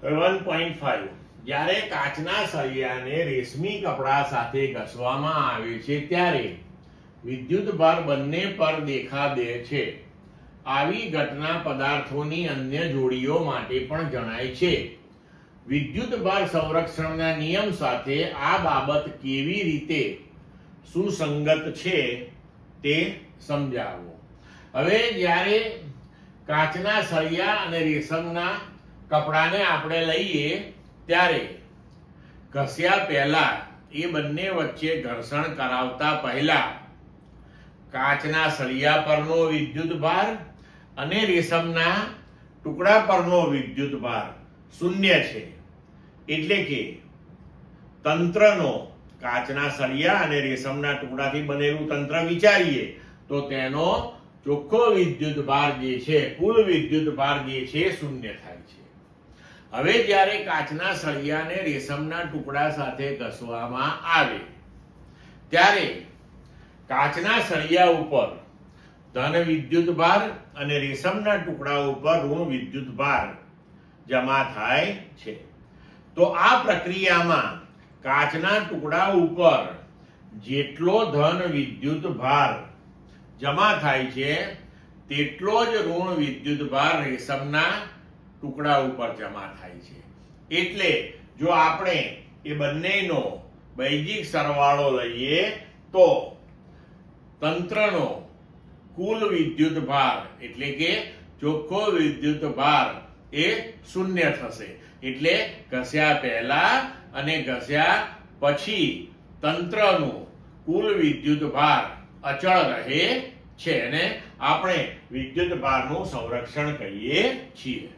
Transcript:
1.5 જ્યારે કાચના સળિયાને રેશમી કપડા સાથે ઘસવામાં આવે છે ત્યારે વિદ્યુતભાર બંને પર દેખાદે છે. આવી ઘટના પદાર્થોની અન્ય જોડીઓ માટે પણ જણાય છે. વિદ્યુતભાર સંરક્ષણના નિયમ સાથે આ બાબત કેવી રીતે સુસંગત છે તે સમજાવો. હવે જ્યારે કાચના સળિયા અને રેશમના કપડાને આપણે લઈએ ત્યારે ઘસ્યા પહેલા એ બંને વચ્ચે ઘર્ષણ કરાવતા પહેલા કાચના સળિયા પરનો વિદ્યુતભાર અને રેશમના ટુકડા પરનો વિદ્યુતભાર શૂન્ય છે. એટલે કે તંત્રનો કાચના સળિયા અને રેશમના ટુકડાથી બનેલું તંત્ર વિચારીએ તો તેનો ચોખ્ખો વિદ્યુતભાર જે છે, કુલ વિદ્યુતભાર જે છે શૂન્ય થાય છે. હવે જ્યારે કાચના સળિયાને રેશમના ટુકડા સાથે ઘસવામાં આવે ત્યારે કાચના સળિયા ઉપર ધન વિદ્યુતભાર અને રેશમના ટુકડા ઉપર ઋણ વિદ્યુતભાર જમા થાય છે. તો આ પ્રક્રિયામાં કાચના ટુકડા ઉપર જેટલો ધન વિદ્યુતભાર જમા થાય છે તેટલો જ ઋણ વિદ્યુતભાર રેશમના ટુકડા ઉપર જમા થાય છે. એટલે જો આપણે એ બંનેનો બૈજિક સરવાળો લઈએ તો તંત્રનો કુલ વિદ્યુતભાર એટલે કે ચોખ્ખો વિદ્યુતભાર એ શૂન્ય થશે. એટલે ઘસ્યા પહેલા અને ઘસ્યા પછી તંત્રનું કુલ વિદ્યુતભાર અચળ રહે છે અને આપણે વિદ્યુતભારનું સંરક્ષણ કહીએ છીએ.